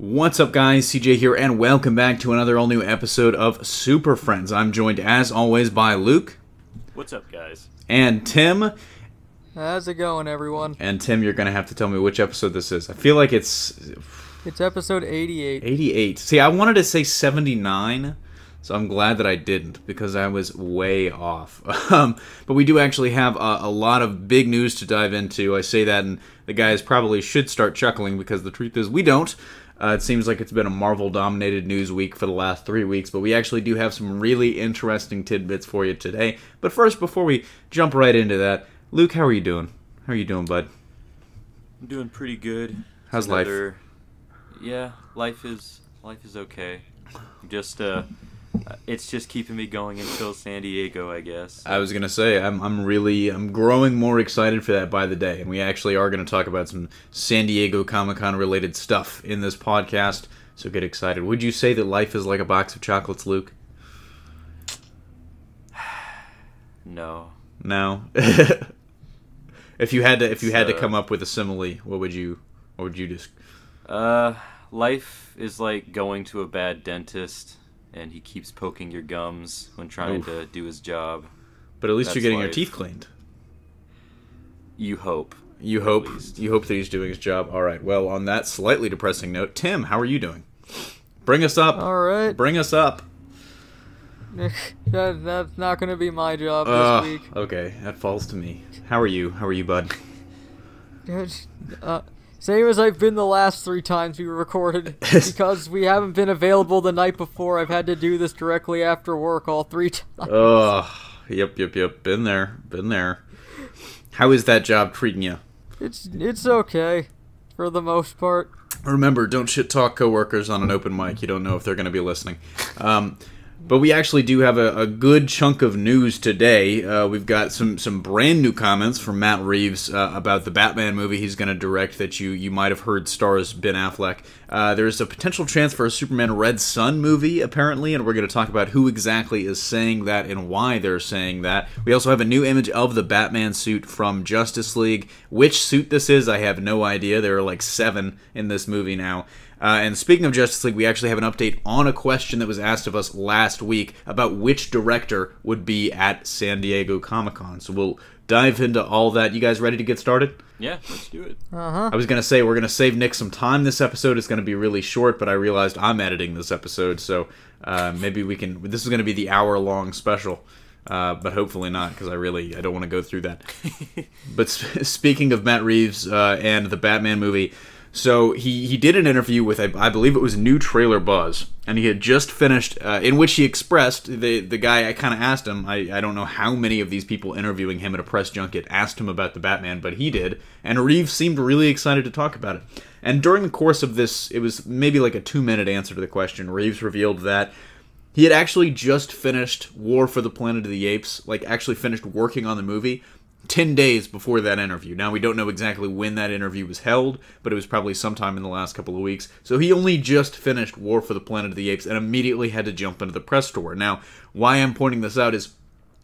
What's up, guys? CJ here, and welcome back to another all-new episode of Superfriends. I'm joined, as always, by Luke. What's up, guys? And Tim. How's it going, everyone? And Tim, you're going to have to tell me which episode this is. I feel like it's... It's episode 88. 88. See, I wanted to say 79, so I'm glad that I didn't, because I was way off. But we do actually have a lot of big news to dive into. I say that, and the guys probably should start chuckling, because the truth is we don't. It seems like it's been a Marvel-dominated news week for the last 3 weeks, but we actually do have some really interesting tidbits for you today. But first, before we jump right into that, Luke, how are you doing? How are you doing, bud? I'm doing pretty good. How's life? Yeah, life is okay. Just it's just keeping me going until San Diego, I guess. I was gonna say I'm growing more excited for that by the day, and we actually are gonna talk about some San Diego Comic-Con related stuff in this podcast. So get excited. Would you say that life is like a box of chocolates, Luke? No. No. If you had to come up with a simile, what would you just? Life is like going to a bad dentist, and he keeps poking your gums when trying to do his job. But at least you're getting life. your teeth cleaned. You hope. You hope that he's doing his job. All right. Well, on that slightly depressing note, Tim, how are you doing? Bring us up. All right. Bring us up. That's not going to be my job this week. Okay, that falls to me. How are you? How are you, bud? Same as I've been the last 3 times we recorded. Because we haven't been available the night before, I've had to do this directly after work all 3 times. Yep. Been there. How is that job treating you? It's okay, for the most part. Remember, don't shit talk coworkers on an open mic. You don't know if they're going to be listening. But we actually do have a good chunk of news today. We've got some brand new comments from Matt Reeves about the Batman movie he's going to direct that you might have heard stars Ben Affleck. There's a potential chance for a Superman Red Sun movie, apparently, and we're going to talk about who exactly is saying that and why they're saying that. We also have a new image of the Batman suit from Justice League. Which suit this is, I have no idea. There are like 7 in this movie now. And speaking of Justice League, we actually have an update on a question that was asked of us last week about which director would be at San Diego Comic-Con. So we'll dive into all that. You guys ready to get started? Yeah, let's do it. Uh-huh. I was going to say, we're going to save Nick some time this episode. It's going to be really short, but I realized I'm editing this episode, so maybe we can... This is going to be the hour-long special. But hopefully not, because I don't want to go through that. But speaking of Matt Reeves and the Batman movie... So he did an interview with, I believe it was New Trailer Buzz, and he had just finished, in which he expressed, the guy, I kind of asked him, I don't know how many of these people interviewing him at a press junket asked him about the Batman, but he did, and Reeves seemed really excited to talk about it. And during the course of this, it was maybe like a 2-minute answer to the question, Reeves revealed that he had actually just finished War for the Planet of the Apes, like actually finished working on the movie, 10 days before that interview. Now, we don't know exactly when that interview was held, but it was probably sometime in the last couple of weeks. So he only just finished War for the Planet of the Apes and immediately had to jump into the press tour. Now, why I'm pointing this out is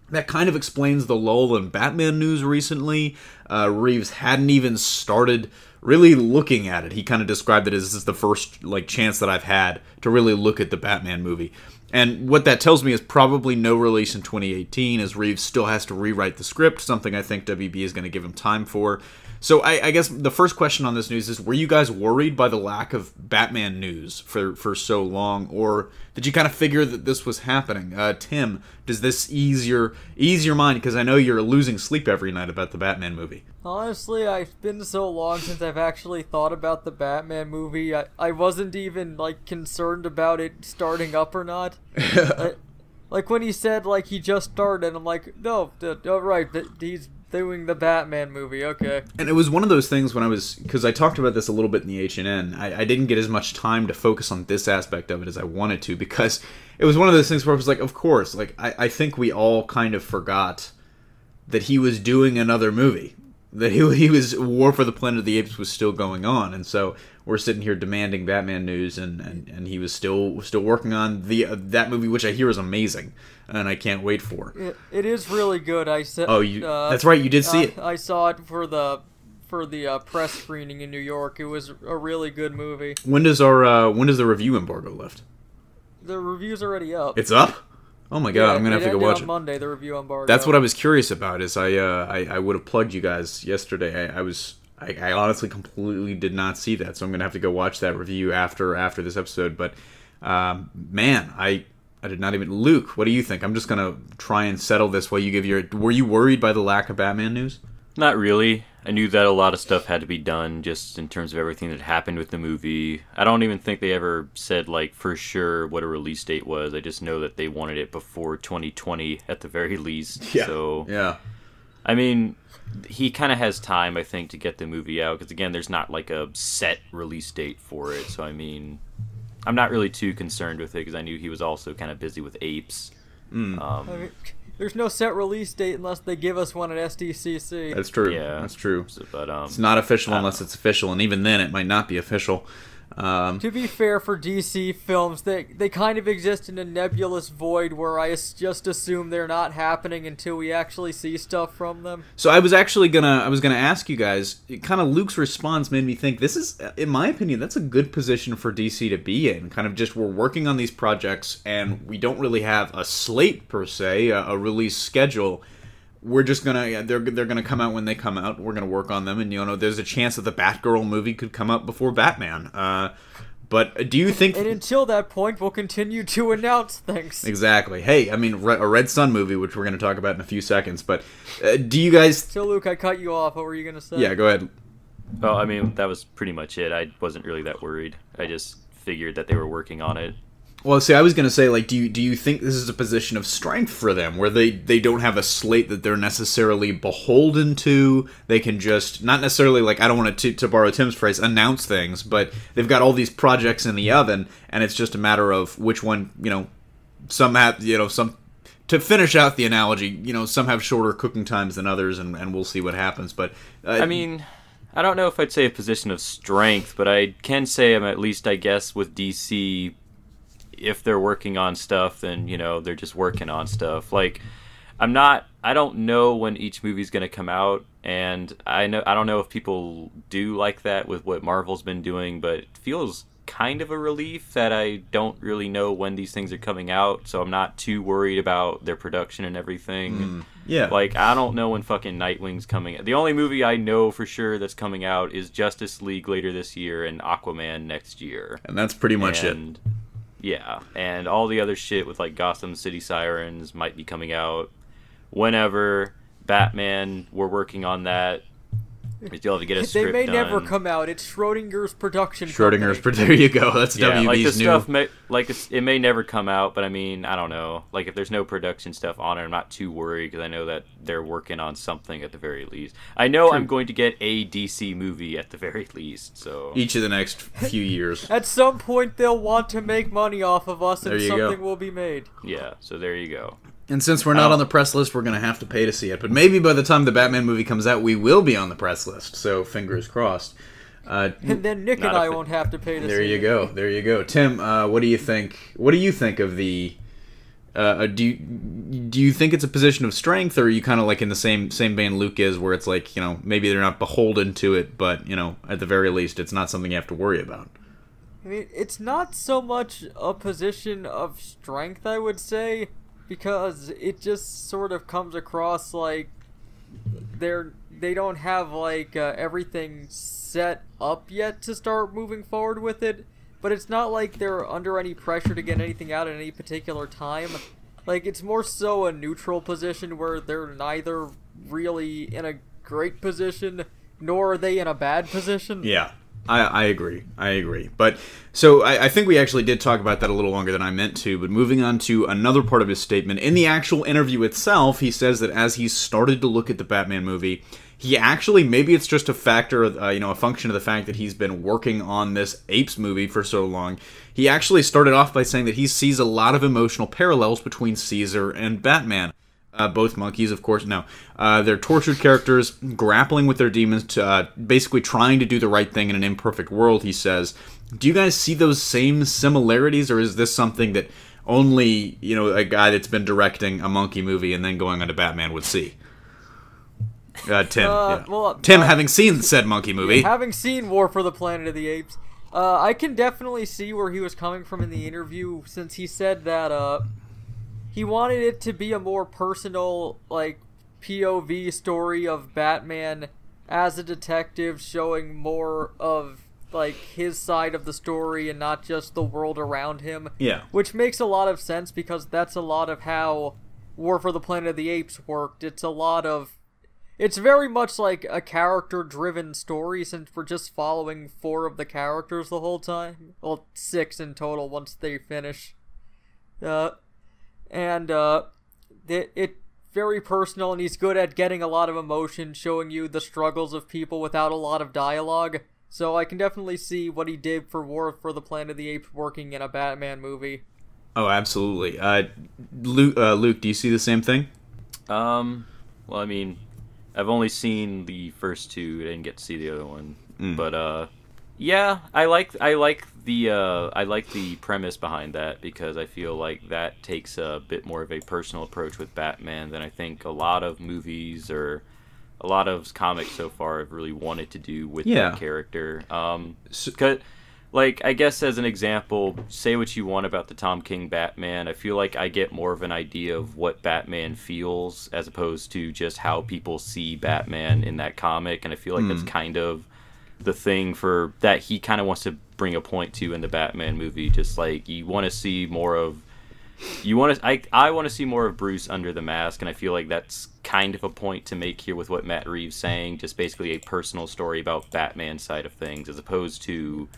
that kind of explains the lull in Batman news recently. Reeves hadn't even started really looking at it. He kind of described it as this is the first chance that I've had to really look at the Batman movie. And what that tells me is probably no release in 2018, as Reeves still has to rewrite the script, something I think WB is going to give him time for. So I guess the first question on this news is, were you guys worried by the lack of Batman news for so long, or did you kind of figure that this was happening? Tim, does this ease your mind? Because I know you're losing sleep every night about the Batman movie. Honestly, I've been so long since I've actually thought about the Batman movie, I wasn't even, concerned about it starting up or not. Like, when he said, he just started, I'm like, no, right, he's doing the Batman movie, okay. And it was one of those things when because I talked about this a little bit in the H&N, I didn't get as much time to focus on this aspect of it as I wanted to, because it was one of those things where I was like, of course, I think we all kind of forgot that he was doing another movie. That he was War for the Planet of the Apes was still going on, and so we're sitting here demanding Batman news, and he was still working on that movie, which I hear is amazing, and I can't wait for. It is really good. I said. Oh, that's right, you did see it. I saw it for for the press screening in New York. It was a really good movie. When does the review embargo lift? The review's already up. It's up? Oh my god, Yeah, I'm gonna have to go watch it. On Monday, the review embargo. That's what I was curious about. Is I would have plugged you guys yesterday. I honestly completely did not see that, so I'm gonna have to go watch that review after this episode. But man, I did not even. Luke, what do you think? I'm just gonna try and settle this while you give your. Were you worried by the lack of Batman news? Not really. I knew that a lot of stuff had to be done just in terms of everything that happened with the movie. I don't even think they ever said, like, for sure what a release date was. I just know that they wanted it before 2020 at the very least. Yeah. So, yeah. I mean, he kind of has time, I think, to get the movie out. Because, again, there's not, like, a set release date for it. So, I mean, I'm not really too concerned with it because I knew he was also kind of busy with Apes. I mean, there's no set release date unless they give us one at SDCC. That's true. Yeah. That's true. So, but, it's not official unless it's official, and even then, it might not be official. To be fair for DC films, they kind of exist in a nebulous void where I just assume they're not happening until we actually see stuff from them. So I was gonna ask you guys. Kind of Luke's response made me think this is, in my opinion, that's a good position for DC to be in. Kind of just we're working on these projects and we don't really have a slate per se, a release schedule. We're just gonna they're gonna come out when they come out. We're gonna work on them, and there's a chance that the Batgirl movie could come out before Batman. But do you think? And until that point, we'll continue to announce things. Exactly. Hey, I mean, a Red Sun movie, which we're gonna talk about in a few seconds. But do you guys? So Luke, I cut you off. What were you gonna say? Yeah, go ahead. Well, I mean, that was pretty much it. I wasn't really that worried. I just figured that they were working on it. Well, see, I was going to say, like, do you think this is a position of strength for them, where they don't have a slate that they're necessarily beholden to? They can just, not necessarily, like, I don't want to borrow Tim's phrase, announce things, but they've got all these projects in the oven, and it's just a matter of which one, some have, some, to finish out the analogy, some have shorter cooking times than others, and we'll see what happens, but... I mean... I don't know if I'd say a position of strength, but I can say I'm at least, I guess, with DC... if they're working on stuff, then they're just working on stuff. Like, I don't know when each movie's gonna come out, and I don't know if people do like that with what Marvel's been doing, but it feels kind of a relief that I don't really know when these things are coming out, so I'm not too worried about their production and everything. Yeah. Like, I don't know when fucking Nightwing's coming out. The only movie I know for sure that's coming out is Justice League later this year and Aquaman next year. And that's pretty much it. Yeah, and all the other shit with, like, Gotham City Sirens might be coming out whenever. Batman, we're working on that. We still have to get a script done. They may never come out. It's Schrodinger's production Schrodinger's company. There you go. That's yeah, WB's like the new... stuff it may never come out, but I mean, I don't know. Like, if there's no production stuff on it, I'm not too worried because I know that they're working on something at the very least. I know I'm going to get a DC movie at the very least, so... each of the next few years. At some point, they'll want to make money off of us, and something will be made. Yeah, so there you go. And since we're not on the press list, we're going to have to pay to see it. But maybe by the time the Batman movie comes out, we will be on the press list. So fingers crossed. And then Nick and I won't have to pay to see it. There you go. There you go. Tim, what do you think? What do you think of the... do you think it's a position of strength, or are you kind of like in the same vein Luke is, where it's like, maybe they're not beholden to it, but, at the very least, it's not something you have to worry about? I mean, it's not so much a position of strength, I would say, because it just sort of comes across like they don't have like everything set up yet to start moving forward with it, but it's not like they're under any pressure to get anything out at any particular time. Like, it's more so a neutral position where they're neither really in a great position nor are they in a bad position. Yeah. I agree. But, so, I think we actually did talk about that a little longer than I meant to, but moving on to another part of his statement. In the actual interview itself, he says that as he started to look at the Batman movie, he actually, maybe it's just a factor, a function of the fact that he's been working on this Apes movie for so long, he actually started off by saying that he sees a lot of emotional parallels between Caesar and Batman. Both monkeys, of course. No, they're tortured characters grappling with their demons, to basically trying to do the right thing in an imperfect world, he says. Do you guys see those same similarities, or is this something that only, a guy that's been directing a monkey movie and then going on to Batman would see? Tim. Yeah. Well, Tim, having seen said monkey movie. having seen War for the Planet of the Apes, I can definitely see where he was coming from in the interview, since he said that he wanted it to be a more personal, like, POV story of Batman as a detective, showing more of, like, his side of the story and not just the world around him. Yeah. Which makes a lot of sense, because that's a lot of how War for the Planet of the Apes worked. It's very much like a character-driven story, since we're just following 4 of the characters the whole time. Well, 6 in total once they finish. It's very personal, and he's good at getting a lot of emotion, showing you the struggles of people without a lot of dialogue. So I can definitely see what he did for War for the Planet of the Apes working in a Batman movie. Oh, absolutely. Luke, do you see the same thing? Well, I mean, I've only seen the first 2. I didn't get to see the other one, but yeah, I like the premise behind that, because I feel like that takes a bit more of a personal approach with Batman than I think a lot of movies or a lot of comics so far have really wanted to do with that character. Like, I guess as an example, say what you want about the Tom King Batman, I feel like I get more of an idea of what Batman feels as opposed to just how people see Batman in that comic, and I feel like that's kind of the thing for that he kind of wants to bring a point to in the Batman movie. Just like, you want to see more of I want to see more of Bruce under the mask, and I feel like that's kind of a point to make here with what Matt Reeves saying, just basically a personal story about Batman's side of things as opposed to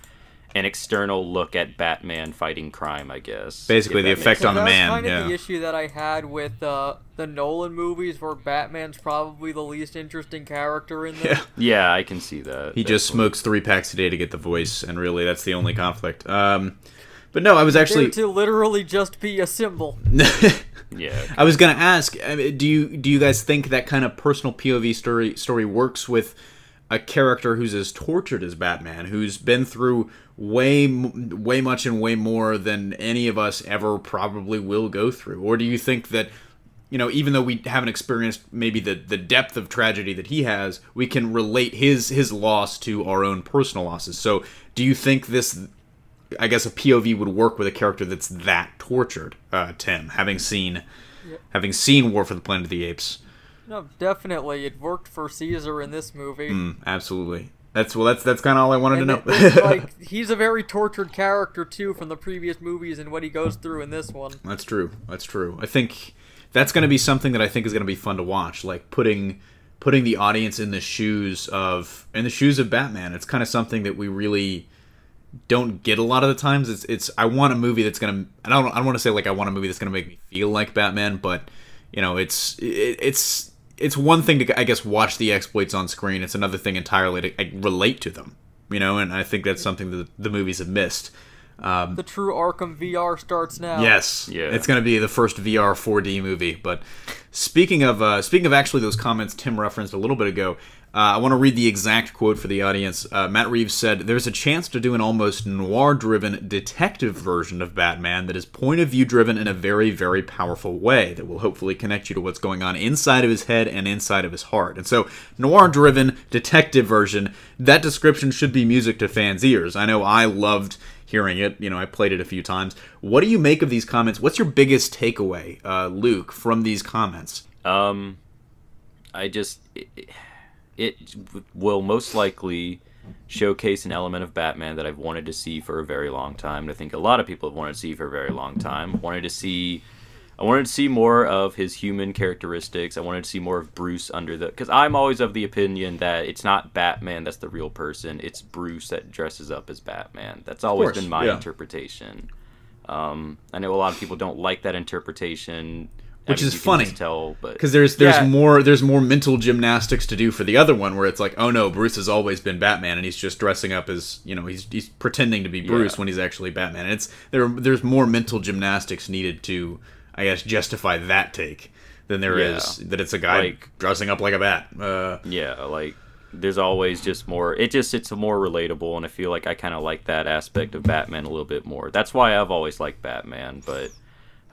an external look at Batman fighting crime, I guess. Basically, the effect on the man. That's kind of the issue that I had with the Nolan movies, where Batman's probably the least interesting character in them. Yeah, I can see that. He just smokes 3 packs a day to get the voice, and really, that's the only conflict. But no, I was actually to literally just be a symbol. Yeah. I was gonna ask, do you guys think that kind of personal POV story works with a character who's as tortured as Batman, who's been through way much and way more than any of us ever probably will go through? Or do you think that, you know, even though we haven't experienced maybe the depth of tragedy that he has, we can relate his loss to our own personal losses? So do you think this, I guess, a POV would work with a character that's that tortured, Tim, having seen War for the Planet of the Apes? No, definitely. It worked for Caesar in this movie. Absolutely. That's kind of all I wanted to know. Like, he's a very tortured character too from the previous movies and what he goes through in this one. That's true. I think that's going to be something that I think is going to be fun to watch. Like putting the audience in the shoes of Batman. It's kind of something that we really don't get a lot of the times. I want a movie that's going to. I don't want to say like I want a movie that's going to make me feel like Batman, but you know, it's one thing to, I guess, watch the exploits on screen. It's another thing entirely to relate to them, you know, and I think that's something that the movies have missed. The true Arkham VR starts now. Yes, yeah. It's going to be the first VR 4D movie. But speaking of actually those comments Tim referenced a little bit ago, I want to read the exact quote for the audience. Matt Reeves said, "There's a chance to do an almost noir-driven detective version of Batman that is point-of-view driven in a very, very powerful way that will hopefully connect you to what's going on inside of his head and inside of his heart." And so, noir-driven detective version, that description should be music to fans' ears. I know I loved hearing it. You know, I played it a few times. What do you make of these comments? What's your biggest takeaway, Luke, from these comments? It will most likely showcase an element of Batman that I've wanted to see for a very long time. And I think a lot of people have wanted to see for a very long time. I wanted to see more of his human characteristics. I wanted to see more of Bruce because I'm always of the opinion that it's not Batman that's the real person. It's Bruce that dresses up as Batman. That's always been my interpretation. I know a lot of people don't like that interpretation. Which is funny, because there's more mental gymnastics to do for the other one, where it's like, oh no, Bruce has always been Batman, and he's just dressing up as, you know, he's pretending to be Bruce when he's actually Batman. And there's more mental gymnastics needed to, I guess, justify that take than there is that it's a guy dressing up like a bat. There's always just more. It's more relatable, and I feel like I kind of like that aspect of Batman a little bit more. That's why I've always liked Batman, but.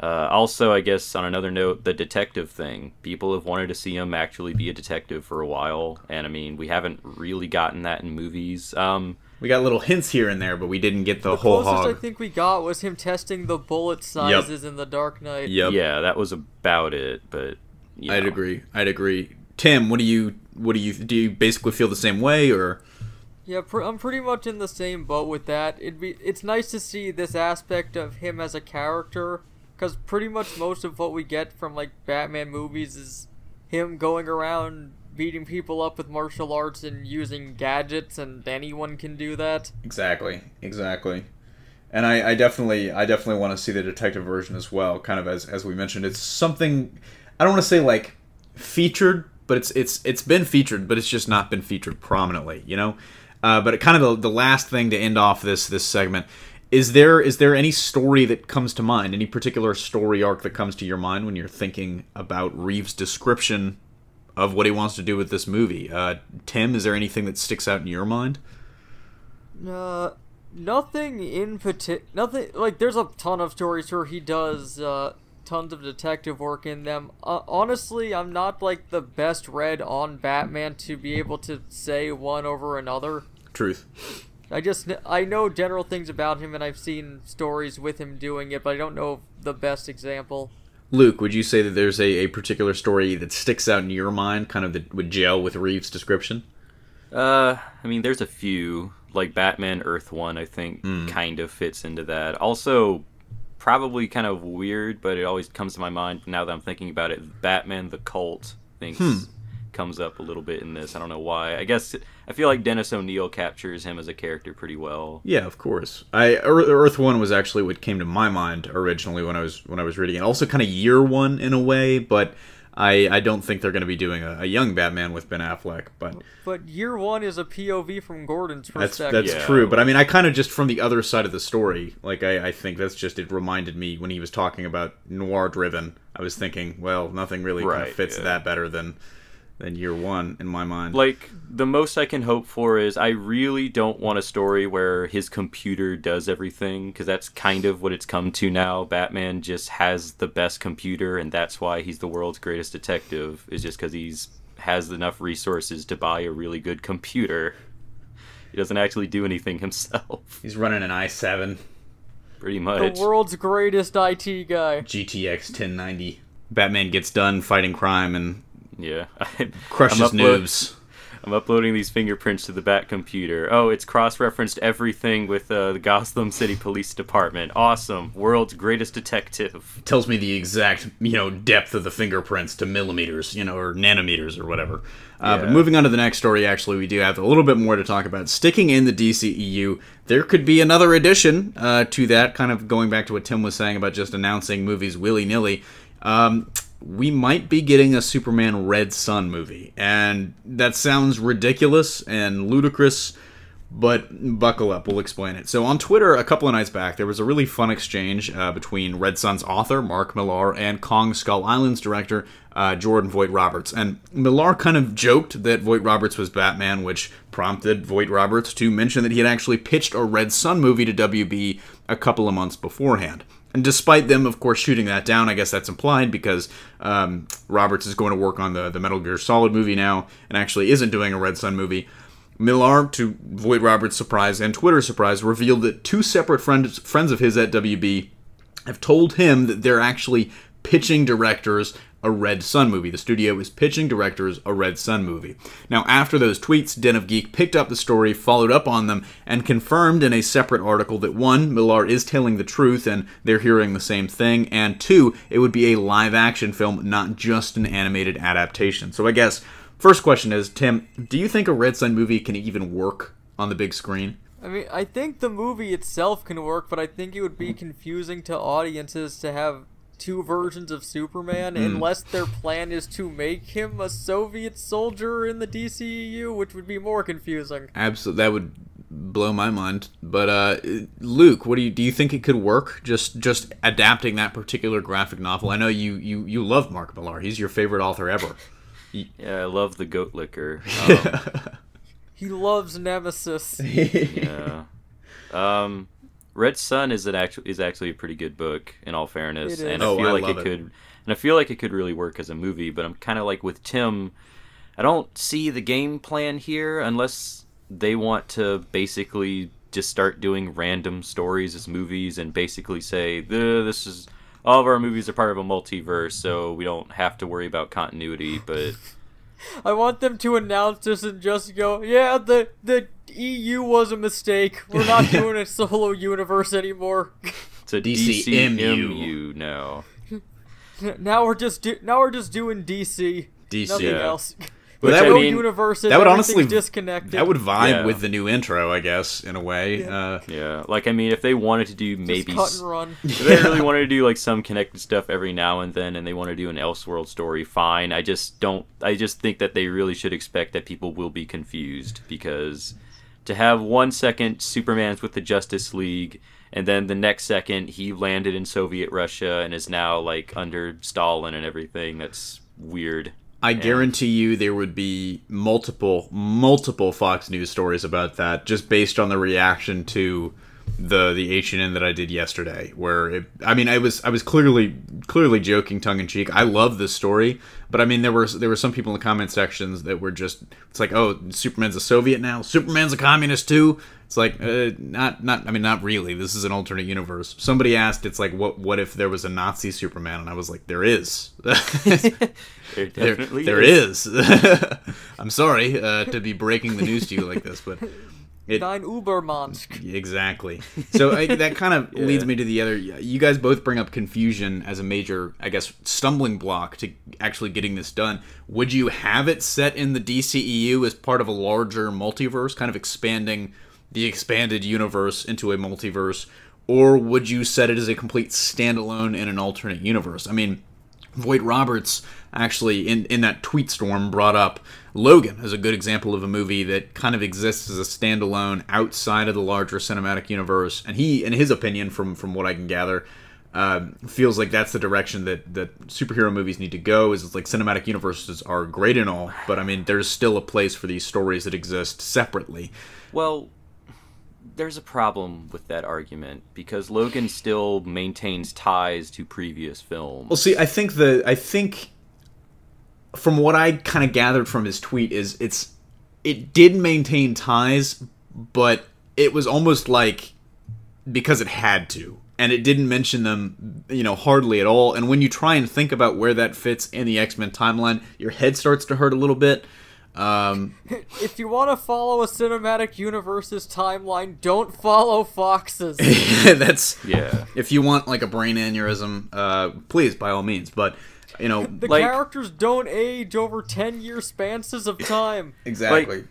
Also, I guess on another note, the detective thing. People have wanted to see him actually be a detective for a while, and I mean, we haven't really gotten that in movies. We got little hints here and there, but we didn't get the whole closest hog. I think we got was him testing the bullet sizes in The Dark Knight. Yep. Yeah, that was about it, but I'd agree. Tim, do you basically feel the same way, or? Yeah, I'm pretty much in the same boat with that. It's nice to see this aspect of him as a character, because pretty much most of what we get from like Batman movies is him going around beating people up with martial arts and using gadgets, and anyone can do that. Exactly. And I definitely want to see the detective version as well. Kind of as we mentioned, it's something I don't want to say like featured, but it's been featured, but it's just not been featured prominently, you know. But kind of the last thing to end off this segment. Is there any story that comes to mind? Any particular story arc that comes to your mind when you're thinking about Reeves' description of what he wants to do with this movie? Tim, is there anything that sticks out in your mind? Nothing in particular. Nothing like there's a ton of stories where he does tons of detective work in them. Honestly, I'm not like the best read on Batman to be able to say one over another. Truth. I know general things about him, and I've seen stories with him doing it, but I don't know the best example. Luke, would you say that there's a particular story that sticks out in your mind, kind of that would gel with Reeves' description? I mean, there's a few, like Batman Earth 1, I think, kind of fits into that. Also, probably kind of weird, but it always comes to my mind now that I'm thinking about it. Batman the Cult, I think, comes up a little bit in this. I don't know why. I guess I feel like Dennis O'Neil captures him as a character pretty well. Yeah, of course. Earth 1 was actually what came to my mind originally when I was reading it. Also kind of Year 1 in a way, but I don't think they're going to be doing a young Batman with Ben Affleck. But Year 1 is a POV from Gordon's perspective. That's true, but I mean, I kind of just from the other side of the story, like I think that's just, it reminded me when he was talking about Noir Driven, I was thinking, well, nothing really kind of fits that better than Year 1 in my mind. Like, the most I can hope for is I really don't want a story where his computer does everything, because that's kind of what it's come to now. Batman just has the best computer, and that's why he's the world's greatest detective, is just because he's has enough resources to buy a really good computer. He doesn't actually do anything himself. He's running an i7. Pretty much. The world's greatest IT guy. GTX 1090. Batman gets done fighting crime and crushes noobs. I'm uploading these fingerprints to the Bat computer. Oh, it's cross-referenced everything with the Gotham City Police Department. Awesome. World's greatest detective. Tells me the exact, depth of the fingerprints to millimeters, or nanometers or whatever. But moving on to the next story, actually, we do have a little bit more to talk about. Sticking in the DCEU, there could be another addition to that, kind of going back to what Tim was saying about just announcing movies willy-nilly. We might be getting a Superman Red Sun movie, and that sounds ridiculous and ludicrous, but buckle up, we'll explain it. So on Twitter, a couple of nights back, there was a really fun exchange between Red Sun's author, Mark Millar, and Kong Skull Island's director, Jordan Vogt-Roberts. And Millar kind of joked that Vogt-Roberts was Batman, which prompted Vogt-Roberts to mention that he had actually pitched a Red Sun movie to WB a couple of months beforehand. And despite them, of course, shooting that down, I guess that's implied because Roberts is going to work on the Metal Gear Solid movie now and actually isn't doing a Red Sun movie. Millar, to Vogt-Roberts' surprise and Twitter's surprise, revealed that two separate friends of his at WB have told him that they're actually pitching directors a Red Sun movie. The studio is pitching directors a Red Sun movie. Now, after those tweets, Den of Geek picked up the story, followed up on them, and confirmed in a separate article that 1, Millar is telling the truth and they're hearing the same thing, and 2, it would be a live-action film, not just an animated adaptation. So I guess, first question is, Tim, do you think a Red Sun movie can even work on the big screen? I mean, I think the movie itself can work, but I think it would be confusing to audiences to have two versions of Superman unless their plan is to make him a Soviet soldier in the DCEU, which would be more confusing. Absolutely, that would blow my mind. But Luke, what do you think it could work? Just adapting that particular graphic novel. I know you love Mark Millar. He's your favorite author ever. Yeah, I love the goat liquor. He loves Nemesis. Yeah. Red Sun is actually a pretty good book, in all fairness, It is. and Oh, I feel I like love it it. could, and I feel like it could really work as a movie. But I'm kind of like with Tim, I don't see the game plan here unless they want to basically just start doing random stories as movies and basically say this is all of our movies are part of a multiverse, so we don't have to worry about continuity. But I want them to announce this and just go, yeah, the EU was a mistake. We're not doing a solo universe anymore. it's a DCMU. DCMU now. Now we're just doing DC. DC. Nothing Yeah. else. Well, There's that no would- universes. that would Everything's honestly- disconnected. That would vibe Yeah. with the new intro, I guess, in a way. Yeah, like I mean, if they wanted to do Just maybe cut and run. if they really wanted to do like some connected stuff every now and then, and they want to do an Elseworld story, fine. I just think that they really should expect that people will be confused, because to have 1 second Superman's with the Justice League, and then the next second he landed in Soviet Russia and is now like under Stalin and everything, that's weird. I guarantee you there would be multiple Fox News stories about that, just based on the reaction to the H&N that I did yesterday, where I was clearly joking tongue in cheek. I love this story, but I mean there were some people in the comment sections that were just, it's like, oh, Superman's a Soviet now, Superman's a communist too. It's like not really. This is an alternate universe. Somebody asked, it's like, what if there was a Nazi Superman? And I was like, there is. There definitely there is. I'm sorry to be breaking the news to you like this, but Nine Ubermansk. exactly. So that kind of leads me to the other. You guys both bring up confusion as a major, I guess, stumbling block to actually getting this done. Would you have it set in the DCEU as part of a larger multiverse, kind of expanding the expanded universe into a multiverse, or would you set it as a complete standalone in an alternate universe? I mean, Voight Roberts actually in that tweet storm brought up Logan as a good example of a movie that kind of exists as a standalone outside of the larger cinematic universe, and he, in his opinion, from what I can gather, feels like that's the direction that superhero movies need to go. Is it's like cinematic universes are great and all, but I mean there's still a place for these stories that exist separately. Well, there's a problem with that argument, because Logan still maintains ties to previous films. Well, see, I think from what I kind of gathered from his tweet is it did maintain ties, but it was almost like because it had to, and it didn't mention them, hardly at all. And when you try and think about where that fits in the X-Men timeline, your head starts to hurt a little bit. If you want to follow a cinematic universe's timeline, don't follow Fox's. That's Yeah. If you want like a brain aneurysm, please by all means. But The Like- characters don't age over 10-year spans of time. exactly.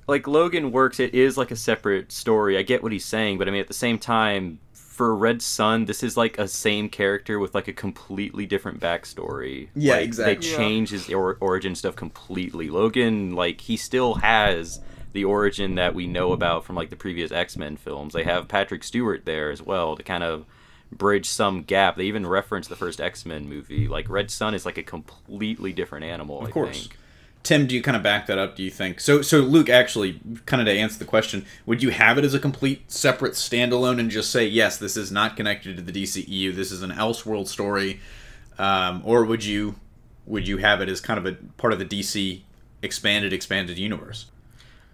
Like Logan works, it is like a separate story. I get what he's saying, but I mean at the same time, for Red Sun, this is like a same character with like a completely different backstory. Yeah, Like, exactly. They change his origin stuff completely. Logan, like, he still has the origin that we know about from like the previous X-Men films. They have Patrick Stewart there as well to kind of bridge some gap. They even reference the first X-Men movie. Like Red Sun is like a completely different animal, Of I course. think. Tim, do you kind of back that up, do you think? So Luke, actually, kind of to answer the question, would you have it as a complete separate standalone and just say, yes, this is not connected to the DCEU, this is an Elseworld story, or would you have it as kind of a part of the DC expanded universe?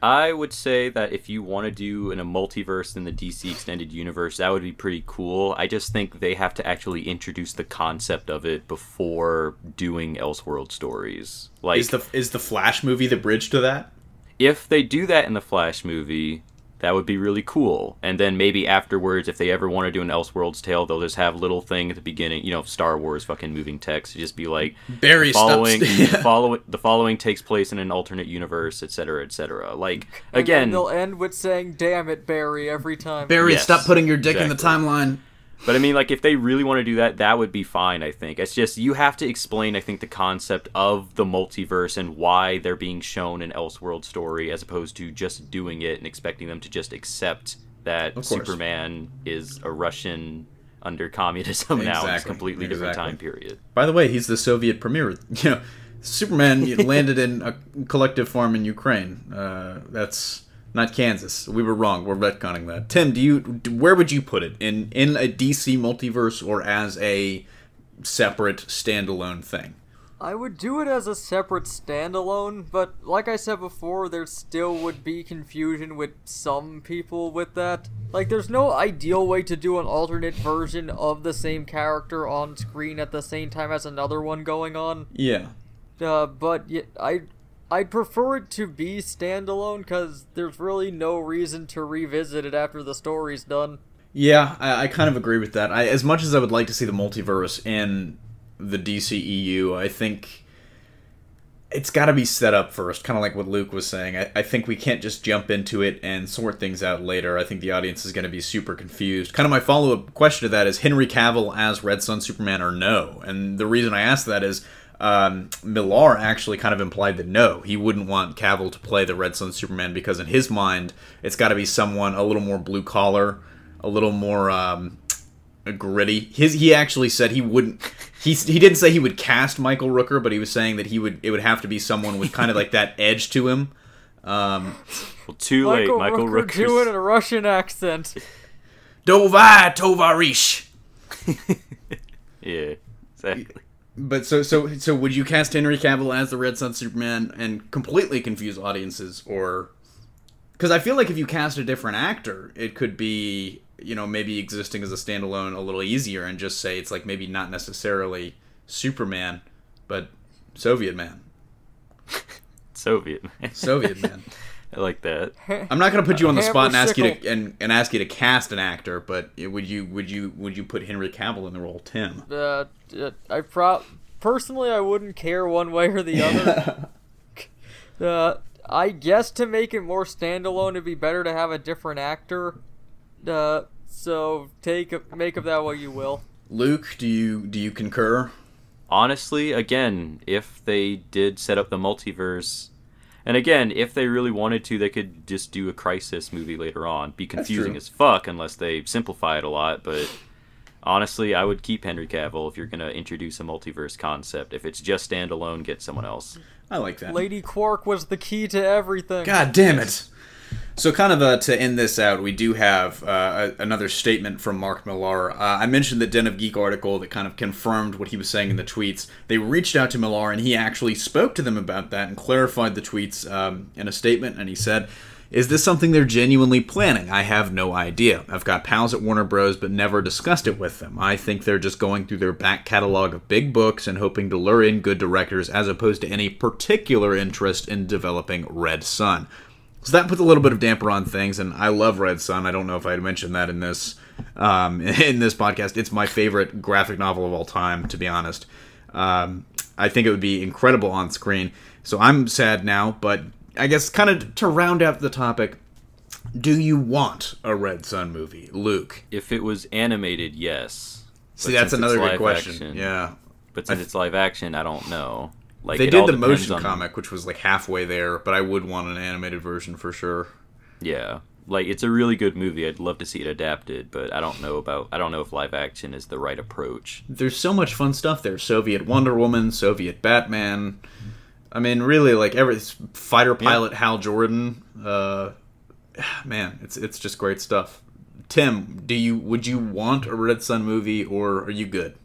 I would say that if you want to do in a multiverse in the DC extended universe, that would be pretty cool. I just think they have to actually introduce the concept of it before doing Elseworld stories. Like, Is the Flash movie the bridge to that? if they do that in the Flash movie, that would be really cool. And then maybe afterwards, if they ever want to do an Elseworlds tale, they'll just have a little thing at the beginning, Star Wars fucking moving text, just be like, Barry the following takes place in an alternate universe, etc., etc. Like, And again, then they'll end with saying, "Damn it, Barry," every time. Barry, Yes, stop putting your dick in the exactly. timeline. but I mean, like, if they really want to do that, that would be fine, I think. It's just, you have to explain, I think, the concept of the multiverse and why they're being shown an Elseworld story, as opposed to just doing it and expecting them to just accept that course. Superman is a Russian under communism now in a Exactly, completely different exactly. time period. By the way, he's the Soviet premier. Superman landed in a collective form in Ukraine. That's Not Kansas. We were wrong. We're retconning that. Tim, where would you put it? In a DC multiverse or as a separate standalone thing? I would do it as a separate standalone, but like I said before, there still would be confusion with some people with that. Like, there's no ideal way to do an alternate version of the same character on screen at the same time as another one going on. Yeah. But yeah, I'd prefer it to be standalone, because there's really no reason to revisit it after the story's done. Yeah, I kind of agree with that. As much as I would like to see the multiverse in the DCEU, I think it's got to be set up first, kind of like what Luke was saying. I think we can't just jump into it and sort things out later. I think the audience is going to be super confused. Kind of my follow-up question to that is Henry Cavill as Red Son Superman or no? And the reason I ask that is Millar actually kind of implied that no, he wouldn't want Cavill to play the Red Son Superman because in his mind, it's got to be someone a little more blue-collar, a little more gritty. He actually said he wouldn't. He didn't say he would cast Michael Rooker, but he was saying that it would have to be someone with kind of like that edge to him. Well, too late. Michael Rooker doing a Russian accent. Dovai Tovarish. Yeah, exactly. But so would you cast Henry Cavill as the Red Son Superman and completely confuse audiences, or because I feel like if you cast a different actor, it could be, you know, maybe existing as a standalone a little easier and just say it's like maybe not necessarily Superman, but Soviet Man. Soviet Man. Soviet Man. I like that. I'm not going to put you on the spot and ask you to and ask you to cast an actor, but would you put Henry Cavill in the role, Tim? Personally, I wouldn't care one way or the other. I guess to make it more standalone, it'd be better to have a different actor. So make of that what you will. Luke, do you concur? Honestly, again, if they did set up the multiverse, and again, if they really wanted to, they could just do a Crisis movie later on. Be confusing as fuck unless they simplify it a lot, but honestly, I would keep Henry Cavill if you're going to introduce a multiverse concept. If it's just standalone, get someone else. I like that. Lady Quark was the key to everything. God damn it. So kind of to end this out, we do have another statement from Mark Millar. I mentioned the Den of Geek article that kind of confirmed what he was saying in the tweets. They reached out to Millar, and he actually spoke to them about that and clarified the tweets in a statement, and he said, "Is this something they're genuinely planning? I have no idea. I've got pals at Warner Bros., but never discussed it with them. I think they're just going through their back catalog of big books and hoping to lure in good directors as opposed to any particular interest in developing Red Son." So that puts a little bit of damper on things, and I love Red Son. I don't know if I had mentioned that in this podcast. It's my favorite graphic novel of all time, to be honest. I think it would be incredible on screen. So I'm sad now, but I guess kind of to round out the topic, do you want a Red Son movie, Luke? If it was animated, yes. See, that's another good question. Yeah. But since it's live action, I don't know. Like, they did the motion comic, which was like halfway there, but I would want an animated version for sure. Yeah. Like, it's a really good movie. I'd love to see it adapted, but I don't know if live action is the right approach. There's so much fun stuff there. Soviet Wonder Woman, Soviet Batman. I mean, really, like every fighter pilot Hal Jordan. Man, it's just great stuff. Tim, would you want a Red Son movie, or are you good?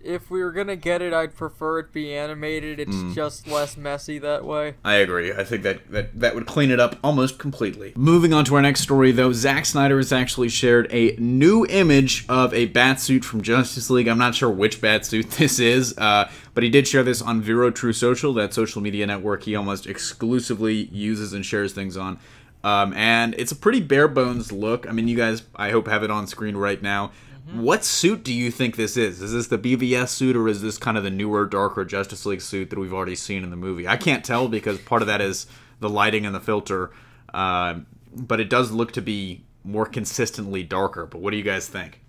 If we were gonna get it, I'd prefer it be animated. It's just less messy that way. I agree. I think that would clean it up almost completely. Moving on to our next story, though, Zack Snyder has actually shared a new image of a Batsuit from Justice League. I'm not sure which Batsuit this is, but he did share this on Vero True Social, that social media network he almost exclusively uses and shares things on. And it's a pretty bare bones look. I mean, you guys, I hope, have it on screen right now. What suit do you think this is? Is this the BVS suit, or is this kind of the newer, darker Justice League suit that we've already seen in the movie? I can't tell because part of that is the lighting and the filter, but it does look to be more consistently darker. But what do you guys think?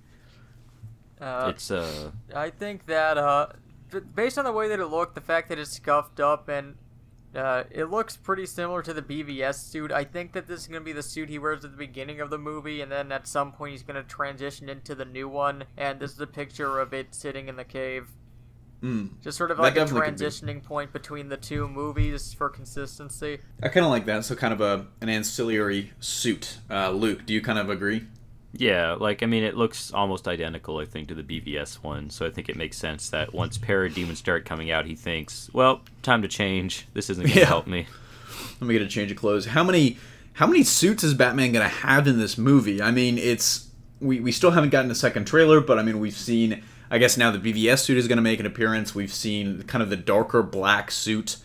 I think that based on the way that it looked, the fact that it's scuffed up and it looks pretty similar to the BVS suit. I think that this is going to be the suit he wears at the beginning of the movie, and then at some point he's going to transition into the new one, and this is a picture of it sitting in the cave. Just sort of That like a definitely could be. transitioning point between the two movies for consistency. I kind of like that. So kind of an ancillary suit. Luke, do you kind of agree? Yeah, like, I mean, it looks almost identical, I think, to the BVS one, so I think it makes sense that once Parademons start coming out, he thinks, well, time to change. This isn't going to help me. Let me get a change of clothes. How many suits is Batman going to have in this movie? I mean, we still haven't gotten a second trailer, but I mean, we've seen, I guess now the BVS suit is going to make an appearance. We've seen kind of the darker black suit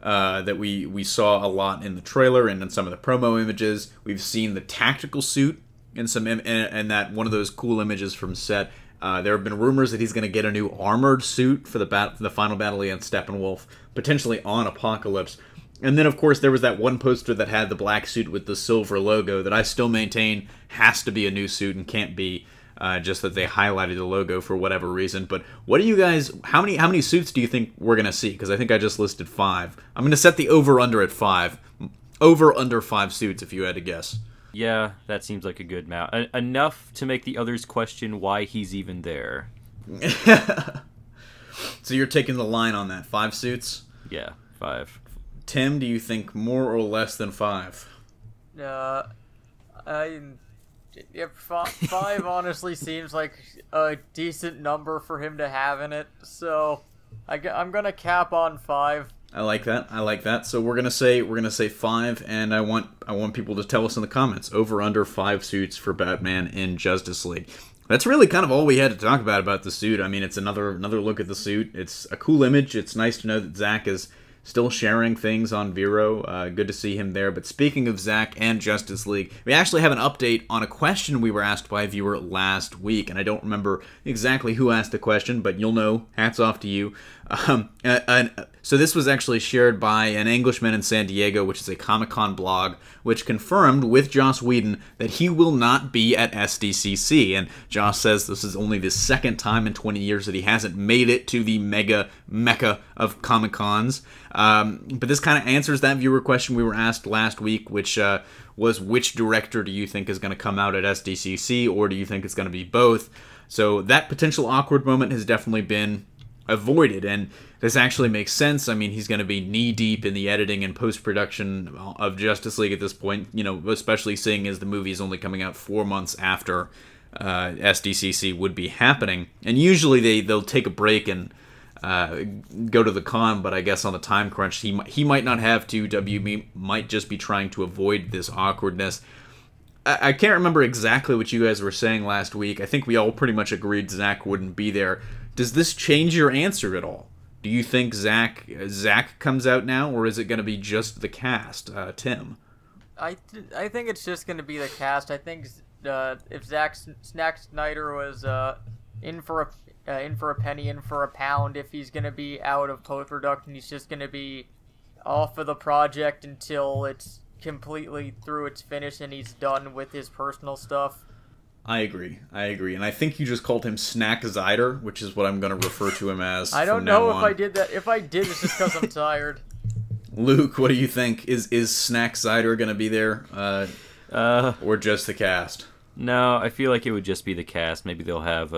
that we saw a lot in the trailer and in some of the promo images. We've seen the tactical suit in some and that one of those cool images from set. There have been rumors that he's going to get a new armored suit for the final battle against Steppenwolf, potentially on Apocalypse. And then, of course, there was that one poster that had the black suit with the silver logo that I still maintain has to be a new suit and can't be just that they highlighted the logo for whatever reason. But what do you guys? How many suits do you think we're going to see? Because I think I just listed 5. I'm going to set the over/under at 5. Over/under 5 suits, if you had to guess. Yeah, that seems like a good amount. Enough to make the others question why he's even there. So you're taking the line on that. 5 suits? Yeah, 5. Tim, do you think more or less than 5? Five honestly seems like a decent number for him to have in it, so I'm gonna cap on 5. I like that. So we're gonna say 5, and I want people to tell us in the comments over/under 5 suits for Batman in Justice League. That's really kind of all we had to talk about the suit. I mean, it's another look at the suit. It's a cool image. It's nice to know that Zack is still sharing things on Vero. Good to see him there. But speaking of Zack and Justice League, we actually have an update on a question we were asked by a viewer last week, and I don't remember exactly who asked the question, but you'll know. Hats off to you. So this was actually shared by an Englishman in San Diego, which is a Comic-Con blog, which confirmed with Joss Whedon that he will not be at SDCC. And Joss says this is only the second time in 20 years that he hasn't made it to the mecca of Comic-Cons. But this kind of answers that viewer question we were asked last week, which was which director do you think is going to come out at SDCC, or do you think it's going to be both? So that potential awkward moment has definitely been avoided, and this actually makes sense. I mean, he's going to be knee-deep in the editing and post-production of Justice League at this point, you know, especially seeing as the movie is only coming out 4 months after SDCC would be happening. And usually they'll take a break and go to the con, but I guess on the time crunch, he might not have to. WB might just be trying to avoid this awkwardness. I can't remember exactly what you guys were saying last week. I think we all pretty much agreed Zack wouldn't be there. Does this change your answer at all? Do you think Zack comes out now, or is it going to be just the cast? Tim? I think it's just going to be the cast. I think if Zack Snyder was in for a penny, in for a pound, if he's going to be out of post-production, he's just going to be off of the project until it's completely through its finish and he's done with his personal stuff. I agree, and I think you just called him Snack Snyder, which is what I'm going to refer to him as. I don't know if I did that. If I did, it's just because I'm tired. Luke, what do you think? Is Snack Snyder going to be there, or just the cast? No, I feel like it would just be the cast. Maybe they'll have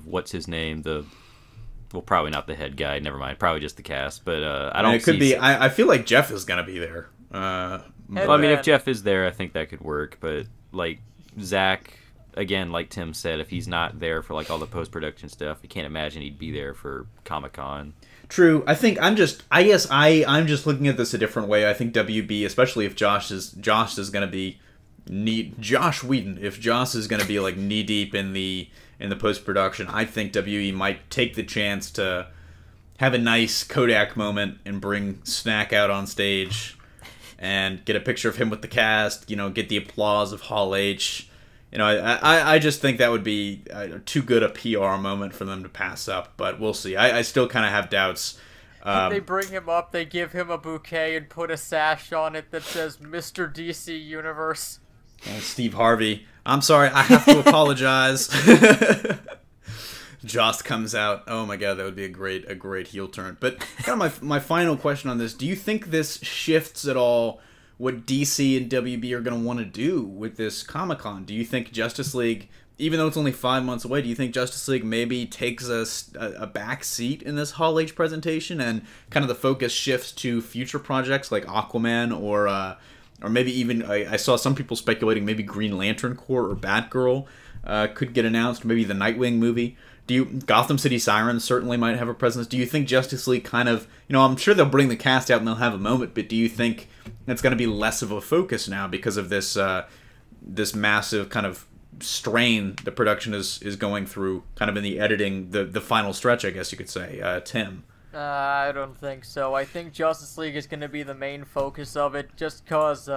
what's his name? Well, probably not the head guy. Never mind. Probably just the cast. But I don't. It could be. I feel like Jeff is going to be there. Well, I mean, if Jeff is there, I think that could work. But like Zack, again, like Tim said, if he's not there for like all the post-production stuff, I can't imagine he'd be there for Comic-Con. True. I think I'm just looking at this a different way. I think WB, especially if Josh is going to be Josh Whedon, if Joss is going to be like knee deep in the post-production, I think WB might take the chance to have a nice Kodak moment and bring Snack out on stage and get a picture of him with the cast, you know, get the applause of Hall H. You know, I just think that would be too good a PR moment for them to pass up, but we'll see. I still kind of have doubts. They bring him up, they give him a bouquet and put a sash on it that says Mr. DC Universe. Steve Harvey, I'm sorry, I have to apologize. Joss comes out. Oh my god, that would be a great heel turn. But kind of my final question on this: do you think this shifts at all what DC and WB are going to want to do with this Comic-Con? Do you think Justice League even though it's only 5 months away, do you think Justice League maybe takes a back seat in this Hall H presentation, and kind of the focus shifts to future projects like Aquaman, or maybe even I saw some people speculating maybe Green Lantern Corps or Batgirl could get announced, maybe the Nightwing movie. Gotham City Sirens certainly might have a presence. Do you think Justice League kind of, I'm sure they'll bring the cast out and they'll have a moment, but do you think it's going to be less of a focus now because of this this massive kind of strain the production is going through, kind of in the editing, the final stretch, I guess you could say, Tim? I don't think so. I think Justice League is going to be the main focus of it, just because,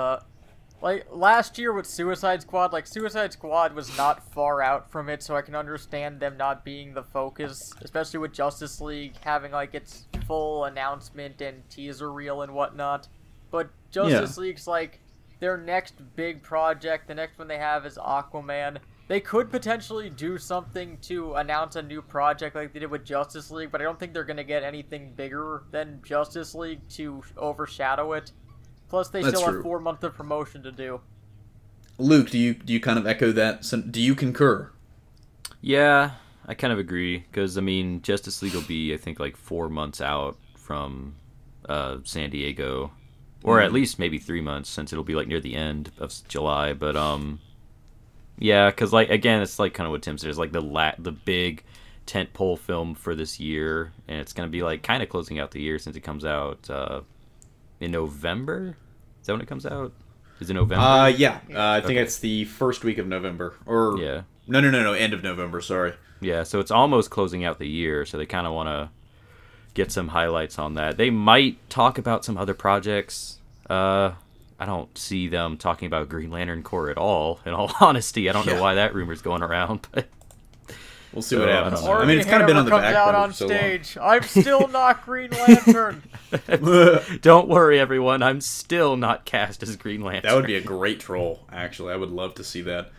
like, last year with Suicide Squad, Suicide Squad was not far out from it, so I can understand them not being the focus, especially with Justice League having, like, its full announcement and teaser reel and whatnot. But Justice League's, like, their next big project, the next one they have is Aquaman. They could potentially do something to announce a new project like they did with Justice League, but I don't think they're going to get anything bigger than Justice League to overshadow it. Plus, they still have 4 months of promotion to do. Luke, do you kind of echo that? Do you concur? Yeah, I kind of agree, because, I mean, Justice League will be, I think, like 4 months out from San Diego. Or at least maybe 3 months, since it'll be, like, near the end of July. But, yeah, because, like, again, it's, like, kind of what Tim said. It's, like, the big tentpole film for this year. And it's going to be, like, kind of closing out the year since it comes out in November? Is that when it comes out? Is it November? Yeah. I think it's the first week of November. Or yeah. No, end of November, sorry. Yeah, so it's almost closing out the year, so they kind of want to get some highlights on that. They might talk about some other projects. I don't see them talking about Green Lantern Corps at all, in all honesty. I don't know why that rumor's going around, but we'll see what happens. I mean, it's kind of been on the back out on stage. I'm still not Green Lantern. Don't worry, everyone. I'm still not cast as Green Lantern. That would be a great troll, actually. I would love to see that.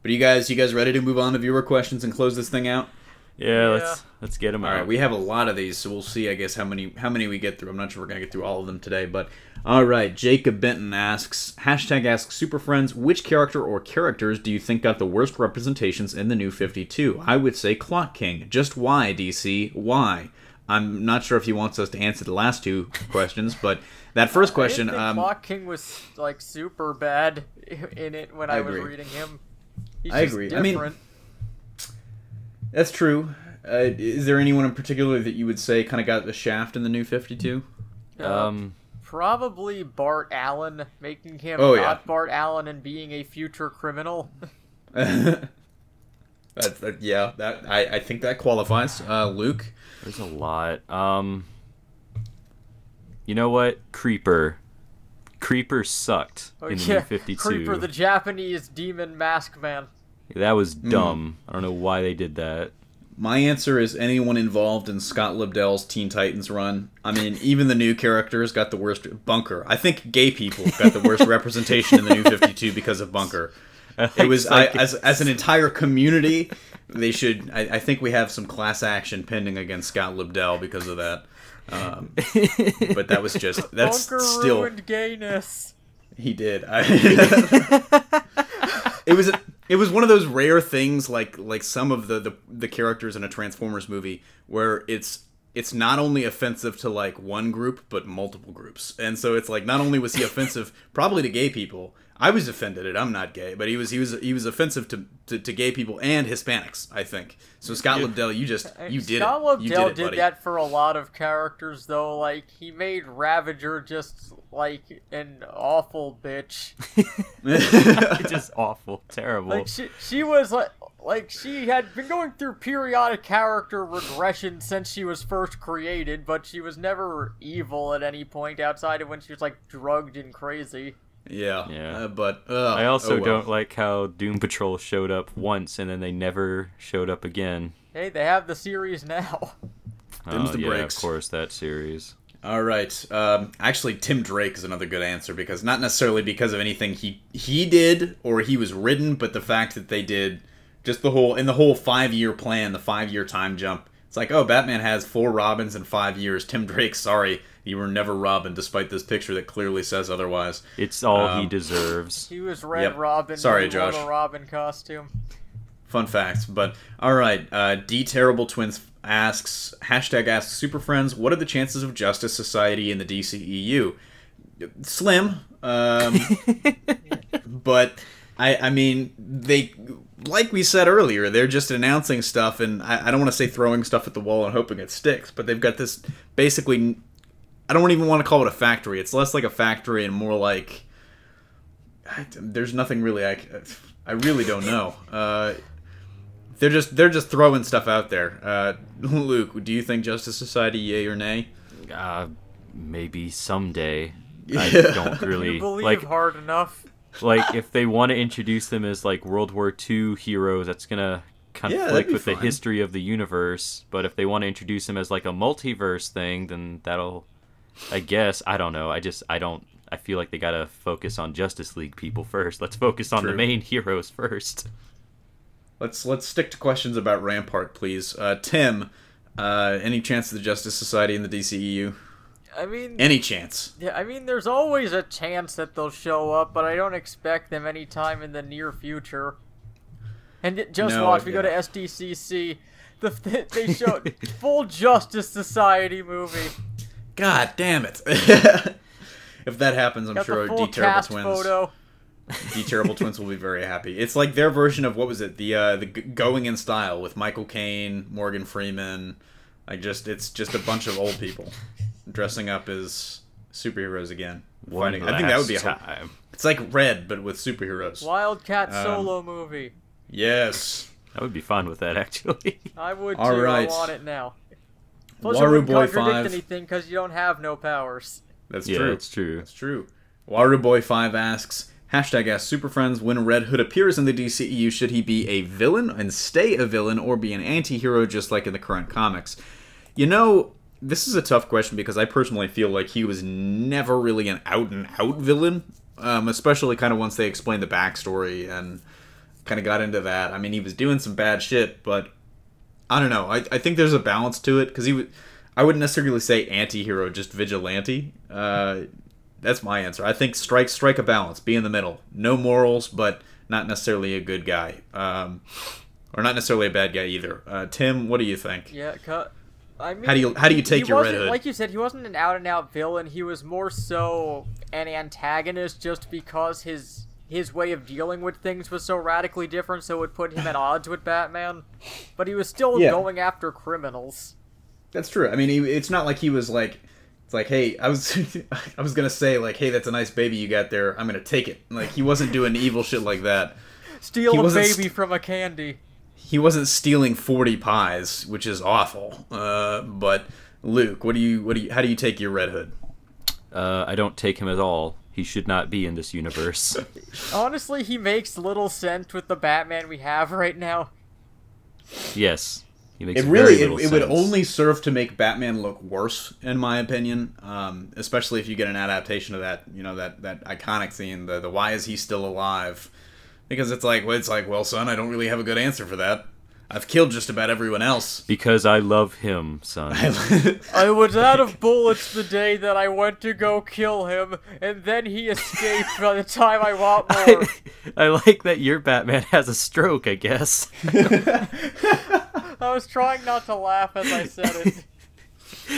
But you guys ready to move on to viewer questions and close this thing out? Yeah. Let's get them out. All right, we have a lot of these, so we'll see, I guess, how many we get through. I'm not sure we're going to get through all of them today, but all right. Jacob Benton asks, #AskSuperFriends, which character or characters do you think got the worst representations in the New 52? I would say Clock King. Just why, DC? Why? I'm not sure if he wants us to answer the last two questions, but that first question... I didn't think Clock King was, like, super bad in it when I was reading him. He's I agree. Different. I mean, that's true. Is there anyone in particular that you would say kind of got the shaft in the New 52? Probably Bart Allen, making him Bart Allen and being a future criminal. I think that qualifies. Luke? There's a lot. You know what? Creeper sucked in the New 52. Creeper, the Japanese demon mask man. That was dumb. I don't know why they did that. My answer is anyone involved in Scott Lobdell's Teen Titans run. I mean, even the new characters got the worst. Bunker. I think gay people got the worst representation in the New 52 because of Bunker. It was as an entire community. They should. I think we have some class action pending against Scott Lobdell because of that. But that's Bunker still ruined gayness. He did. It was one of those rare things, like some of the characters in a Transformers movie, where it's not only offensive to like one group but multiple groups, and so it's like not only was he offensive probably to gay people. I was offended at it. I'm not gay, but he was offensive to gay people and Hispanics, I think. So Scott Lobdell, you did it. Scott Lobdell did buddy. that for a lot of characters, though. Like, he made Ravager just like an awful bitch. Just awful, terrible. Like she was like she had been going through periodic character regression since she was first created, but she was never evil at any point outside of when she was like drugged and crazy. Yeah. I also don't like how Doom Patrol showed up once and then they never showed up again. Hey, they have the series now. Them's the breaks. Of course, that series. All right. Actually, Tim Drake is another good answer, because not necessarily because of anything he did or he was written, but the fact that they did just the whole 5-year plan, the 5-year time jump. It's like, oh, Batman has 4 Robins in 5 years. Tim Drake, sorry, you were never Robin, despite this picture that clearly says otherwise. It's all he deserves. He was Red Robin. Sorry, Josh. A Robin costume. Fun facts. But all right, D Terrible Twins asks #asks Superfriends, what are the chances of Justice Society in the DCEU? Slim. But I mean, they, like we said earlier, they're just announcing stuff, and I don't want to say throwing stuff at the wall and hoping it sticks, but they've got this basically, I don't even want to call it a factory. It's less like a factory and more like, there's nothing really, I really don't know. They're just throwing stuff out there. Luke, do you think Justice Society, yay or nay? Maybe someday. Yeah. I don't really You believe like hard enough. like if they want to introduce them as like World War II heroes, that's gonna conflict be with the fine. history of the universe. But if they want to introduce them as like a multiverse thing, then that'll, I guess, I don't know. I feel like they gotta focus on Justice League people first. Let's focus on the True. main heroes first. Let's stick to questions about Rampart, please. Tim, any chance of the Justice Society in the DCEU? I mean, Any chance? yeah, I mean, there's always a chance that they'll show up, but I don't expect them anytime in the near future. And just No, watch, we go to yeah. SDCC, they showed full Justice Society movie. God damn it! If that happens, I'm Got sure the full D Terrible cast Twins. photo. D Terrible Twins will be very happy. It's like their version of, what was it? The Going in Style with Michael Caine, Morgan Freeman. It's just a bunch of old people dressing up as superheroes again. Fighting. I think that would be time. It's like Red, but with superheroes. Wildcat solo movie. Yes. I would be fine with that, actually. I would too. All right. I want it now. Plus, it Waru wouldn't Boy contradict 5. anything because you don't have no powers. That's Yeah, true. it's true. That's true. Waruboy5 asks, #AskSuperFriends, when Red Hood appears in the DCEU, should he be a villain and stay a villain, or be an anti-hero just like in the current comics? You know, this is a tough question because I personally feel like he was never really an out-and-out villain, especially kind of once they explained the backstory and kind of got into that. I mean, he was doing some bad shit, but I don't know. I think there's a balance to it because I wouldn't necessarily say anti-hero, just vigilante. That's my answer. I think strike a balance. Be in the middle. No morals, but not necessarily a good guy. Or not necessarily a bad guy either. Tim, what do you think? Yeah, I mean, How do you take he your Red wasn't- Hood? Like you said, he wasn't an out-and-out villain. He was more so an antagonist just because his way of dealing with things was so radically different, so it would put him at odds with Batman. But he was still Yeah. going after criminals. That's true. I mean, it's not like he was like, it's like, hey, I was gonna say like, hey, that's a nice baby you got there. I'm gonna take it. Like, he wasn't doing evil shit like that. Steal He a wasn't baby from a candy. He wasn't stealing 40 pies, which is awful. But Luke, how do you take your Red Hood? I don't take him at all. He should not be in this universe. Honestly, he makes little sense with the Batman we have right now. Yes. He makes It very really little it would sense. only serve to make Batman look worse, in my opinion. Especially if you get an adaptation of that, that iconic scene, the why is he still alive? Because it's like, well, son, I don't really have a good answer for that. I've killed just about everyone else. Because I love him, son. I was out of bullets the day that I went to go kill him, and then he escaped by the time I want more. I like that your Batman has a stroke, I guess. I was trying not to laugh as I said it.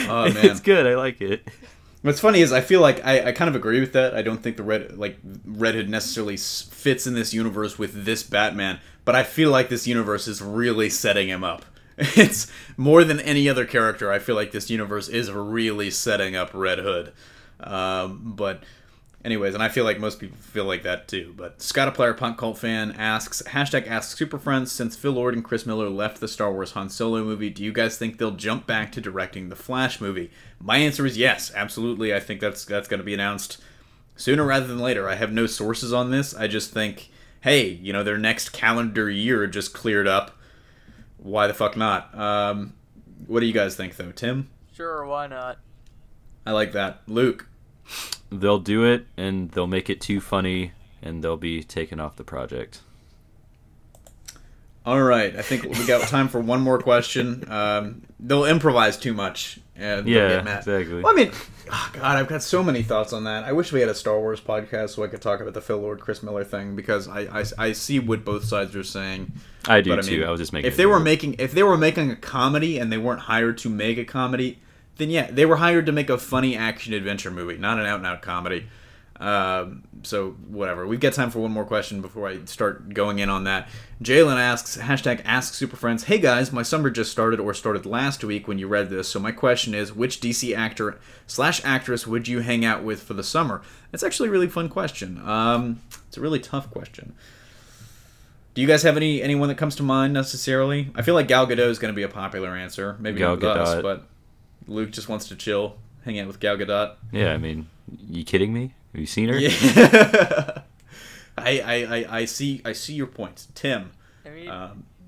Oh man, It's good, I like it. what's funny is I feel like I kind of agree with that. I don't think the Red Hood necessarily fits in this universe with this Batman, but I feel like this universe is really setting him up. It's more than any other character. I feel like this universe is really setting up Red Hood. But anyways, and I feel like most people feel like that too. But Scott, a player punk cult fan, asks, #AskSuperFriends, since Phil Lord and Chris Miller left the Star Wars Han Solo movie, do you guys think they'll jump back to directing the Flash movie? My answer is yes, absolutely. I think that's going to be announced sooner rather than later. I have no sources on this. I just think, hey, their next calendar year just cleared up. Why the fuck not? What do you guys think, though? Tim? Sure, why not? I like that. Luke? They'll do it, and they'll make it too funny, and they'll be taken off the project. All right, I think we got time for one more question. They'll improvise too much, and they'll get mad. Exactly. Well, I mean, oh God, I've got so many thoughts on that. I wish we had a Star Wars podcast so I could talk about the Phil Lord, Chris Miller thing, because I see what both sides are saying. I do too. I was just making. If they were making a comedy and they weren't hired to make a comedy, then yeah, they were hired to make a funny action adventure movie, not an out and out comedy. So whatever. We've got time for one more question before I start going in on that. Jalen asks, #AskSuperFriends, hey guys, my summer just started or started last week when you read this, so my question is, which DC actor/actress would you hang out with for the summer? That's actually a really fun question. It's a really tough question. Do you guys have anyone that comes to mind necessarily? I feel like Gal Gadot is going to be a popular answer. Maybe not with us, but Luke just wants to chill, hang out with Gal Gadot. Yeah, I mean, you kidding me? Have you seen her? Yeah. I see your point, Tim. I mean,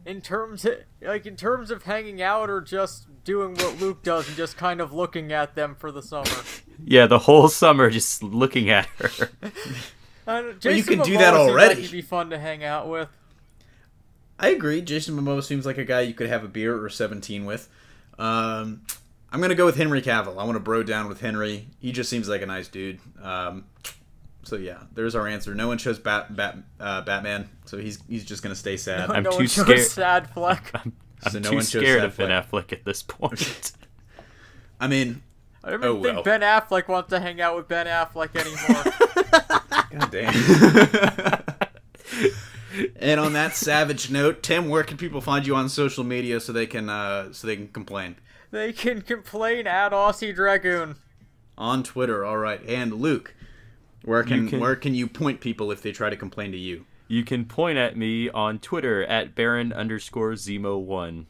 in terms of hanging out or just doing what Luke does and just kind of looking at them for the summer. Yeah, the whole summer just looking at her. Well, you can do that already. Like he'd be fun to hang out with. I agree. Jason Momoa seems like a guy you could have a beer or 17 with. I'm gonna go with Henry Cavill. I want to bro down with Henry. He just seems like a nice dude. So yeah, there's our answer. No one chose Batman, so he's just gonna stay sad. I'm no too one scared. Sad Fleck. I'm too scared of Ben Affleck at this point. I mean, I don't even think Ben Affleck wants to hang out with Ben Affleck anymore. God damn. And on that savage note, Tim, where can people find you on social media so they can complain? They can complain at Aussie Dragoon on Twitter. All right, and Luke, where can you point people if they try to complain to you? You can point at me on Twitter at Baron_Zemo1.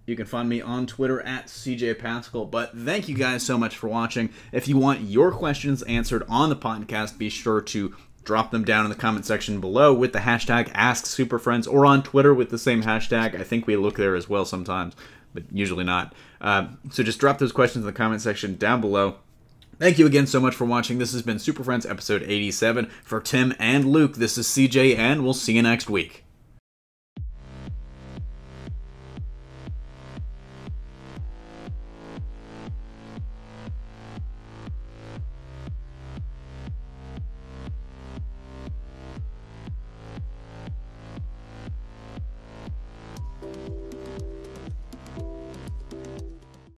You can find me on Twitter at CJ Pascal. But thank you guys so much for watching. If you want your questions answered on the podcast, be sure to drop them down in the comment section below with the hashtag AskSuperFriends or on Twitter with the same hashtag. I think we look there as well sometimes, but usually not. So just drop those questions in the comment section down below. Thank you again so much for watching. This has been Super Friends episode 87. For Tim and Luke, this is CJ, and we'll see you next week.